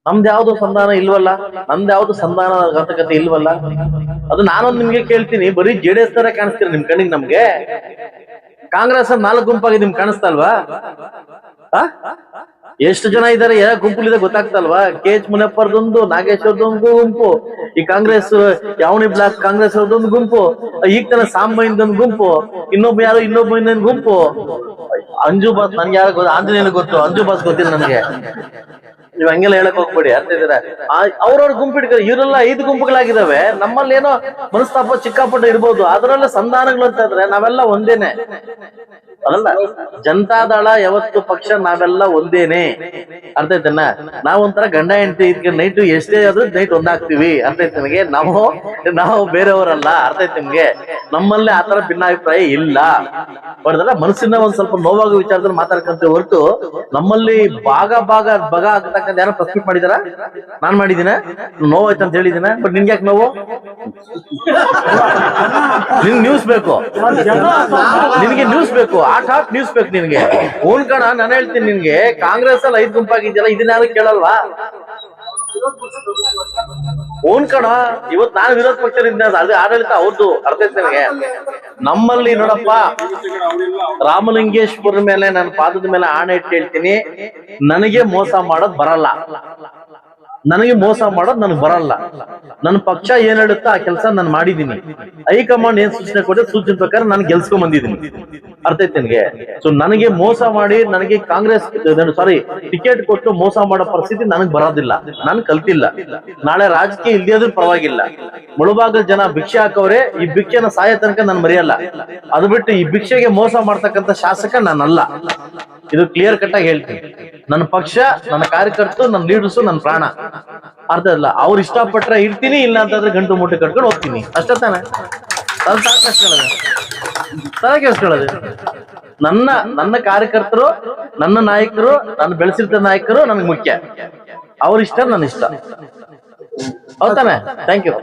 ನಮ್ದು ಯಾವ್ದು ಸಂಧಾನ ಇಲ್ವಲ್ಲ, ನಮ್ದು ಯಾವ್ದು ಸಂಧಾನ ಘಾತಕತೆ ಇಲ್ವಲ್ಲ. ಅದು ನಾನೊಂದು ನಿಮ್ಗೆ ಕೇಳ್ತೀನಿ, ಬರೀ ಜೆಡಿಎಸ್ ತರ ಕಾಣಿಸ್ತೀರಿ ನಿಮ್ ಕಣ್ಣಿಗೆ. ನಮ್ಗೆ ಕಾಂಗ್ರೆಸ್ 4 ಗುಂಪಾಗಿ ನಿಮ್ಗೆ ಕಾಣಿಸ್ತಲ್ವಾ? ಎಷ್ಟು ಜನ ಇದಾರೆ, ಯಾವ ಗುಂಪುಲಿದೆ ಗೊತ್ತಾಗ್ತಲ್ವಾ? KH ಮುನಿಯಪ್ಪರ್ದೊಂದು, ನಾಗೇಶ್ವರದೊಂದು ಗುಂಪು, ಈ ಕಾಂಗ್ರೆಸ್ ಯಾವಣಿ ಬ್ಲಾಕ್ ಕಾಂಗ್ರೆಸ್ ಅವ್ರದೊಂದು ಗುಂಪು, ಈಗ ತನ ಸಾಂಬೈಂದೊಂದು ಗುಂಪು, ಇನ್ನೊಬ್ಬ ಗುಂಪು. ಅಂಜು ಬಾಸ್ ನನ್ಗೆ ಯಾರು ಆಂಜನೇಯನ ಗೊತ್ತು, ಅಂಜು ಬಾಸ್ ಗೊತ್ತಿಲ್ಲ ನನಗೆ. ನೀವ್ ಹಂಗೆಲ್ಲ ಹೇಳಕ್ ಹೋಗ್ಬೇಡಿ, ಅರ್ಥ ಇದ್ದೀರಾ? ಅವ್ರವ್ರ ಗುಂಪಿಡ್ತಾರೆ, ಇವರೆಲ್ಲ 5 ಗುಂಪುಗಳಾಗಿದ್ದಾವೆ. ನಮ್ಮಲ್ಲಿ ಏನೋ ಮನಸ್ತಾಪ ಚಿಕ್ಕಾಪಟ್ಟ ಇರ್ಬೋದು, ಅದರಲ್ಲ ಸಂಧಾನಗಳು ಅಂತ ಇದ್ರೆ ನಾವೆಲ್ಲ ಒಂದೇನೆ. ಅದಲ್ಲ, ಜನತಾದಳ ಯಾವತ್ತು ಪಕ್ಷ ನಾವೆಲ್ಲ ಒಂದೇನೆ, ಅರ್ಥ ಐತನ? ನಾವೊಂಥರ ಗಂಡ ಹೆಂಡತಿ, ನೈಟ್ ಎಷ್ಟೇ ಆದ್ರೂ ನೈಟ್ ಒಂದಾಗ್ತಿವಿ, ಅರ್ಥ ಐತೆ ನಿಮಗೆ? ನಾವು ಬೇರೆಯವರಲ್ಲ, ಅರ್ಥ ಐತೆ ನಿಮ್ಗೆ? ನಮ್ಮಲ್ಲಿ ಆತರ ಭಿನ್ನಾಭಿಪ್ರಾಯ ಇಲ್ಲ. ಹೊಡೆದಲ್ಲ, ಮನಸ್ಸಿನ ಒಂದ್ ಸ್ವಲ್ಪ ನೋವಾಗೋ ವಿಚಾರದಲ್ಲಿ ಮಾತಾಡ್ಕೊಂತೀವಿ ಹೊರತು ನಮ್ಮಲ್ಲಿ ಭಾಗ ಆಗ್ತಕ್ಕಂಥ ಯಾರೋ ಪ್ರಸ್ತಾಪ ಮಾಡಿದಾರ? ನಾನ್ ಮಾಡಿದೀನ? ನೋವಾಯ್ತು ಅಂತ ಹೇಳಿದಿನ? ಬಟ್ ನಿನ್ಗೆ ಯಾಕೆ ನೋವು? ನಿನ್ ನ್ಯೂಸ್ ಬೇಕು, ನಿನ್ಗೆ ನ್ಯೂಸ್ ಬೇಕು, ಹಾಟ್ ನ್ಯೂಸ್ ಬೇಕು ನಿನ್ಗೆ. ಓನ್ ಕಣ, ನಾನು ಹೇಳ್ತೀನಿ ನಿನ್ಗೆ, ಕಾಂಗ್ರೆಸ್ ಅಲ್ಲಿ 5 ಗುಂಪಾಗಿದ್ಯಲ್ಲ, ಇದನ್ನ ಯಾರು ಕೇಳಲ್ವಾ? ಓನ್ ಕಣ, ಇವತ್ ನಾನು ವಿರೋಧ ಪಕ್ಷದಿಂದ ಅದು ಆಡಳಿತ ಅವ್ರದ್ದು, ಅರ್ಥ ಐತೆ ನನಗೆ? ನಮ್ಮಲ್ಲಿ ನೋಡಪ್ಪ, ರಾಮಲಿಂಗೇಶ್ವರ ಮೇಲೆ ನನ್ನ ಪಾದದ ಮೇಲೆ ಆಣೆ ಇಟ್ಟು ಹೇಳ್ತೀನಿ, ನನಗೆ ಮೋಸ ಮಾಡೋದ್ ಬರಲ್ಲ. ನನಗೆ ಮೋಸ ಮಾಡೋದು ನನಗೆ ಬರಲ್ಲ. ನನ್ನ ಪಕ್ಷ ಏನ್ ಹೇಳುತ್ತಾ ಆ ಕೆಲಸ ನಾನು ಮಾಡಿದೀನಿ. ಹೈಕಮಾಂಡ್ ಏನ್ ಸೂಚನೆ ಕೊಟ್ಟೆ ಸೂಚನೆ ಪ್ರಕಾರ ನಾನು ಗೆಲ್ಸ್ಕೊಂಡ್ ಬಂದಿದ್ದೀನಿ, ಅರ್ಥ ಐತೆ ನಿನ್ಗೆ? ಸೊ ನನಗೆ ಮೋಸ ಮಾಡಿ, ನನಗೆ ಕಾಂಗ್ರೆಸ್ ಟಿಕೆಟ್ ಕೊಟ್ಟು ಮೋಸ ಮಾಡೋ ಪರಿಸ್ಥಿತಿ ನನಗ್ ಬರೋದಿಲ್ಲ. ನಾನು ಕಲ್ತಿಲ್ಲ. ನಾಳೆ ರಾಜಕೀಯ ಇಲ್ದಿದ್ರು ಪರವಾಗಿಲ್ಲ, ಮುಳುಬಾಗದ ಜನ ಭಿಕ್ಷೆ ಹಾಕವ್ರೆ, ಈ ಭಿಕ್ಷೆನ ಸಾಯ ತನಕ ನಾನು ಮರೆಯಲ್ಲ. ಅದು ಬಿಟ್ಟು ಈ ಭಿಕ್ಷೆಗೆ ಮೋಸ ಮಾಡ್ತಕ್ಕಂಥ ಶಾಸಕ ನಾನಲ್ಲ. ಇದು ಕ್ಲಿಯರ್ ಕಟ್ ಆಗಿ ಹೇಳ್ತೀನಿ. ನನ್ನ ಪಕ್ಷ, ನನ್ನ ಕಾರ್ಯಕರ್ತರು, ನನ್ನ ಲೀಡರ್ಸು ನನ್ನ ಪ್ರಾಣ, ಅರ್ಥ ಇಲ್ಲ. ಅವ್ರು ಇಷ್ಟಪಟ್ರೆ ಇರ್ತೀನಿ, ಇಲ್ಲ ಅಂತಂದ್ರೆ ಗಂಟು ಮುಟ್ಟೆ ಕಟ್ಕೊಂಡು ಹೋಗ್ತೀನಿ, ಅಷ್ಟೇ ತಾನೆ? ತಲೆ ಕೆಡಿಸ್ಕೊಳ್ಳೋದು. ನನ್ನ ಕಾರ್ಯಕರ್ತರು, ನನ್ನ ನಾಯಕರು, ನಾನು ಬೆಳೆಸಿರ್ತ ನಾಯಕರು ನನಗೆ ಮುಖ್ಯ. ಅವ್ರ ಇಷ್ಟ ನನ್ನ ಇಷ್ಟ, ಹೌದಾನೆ? Thank you.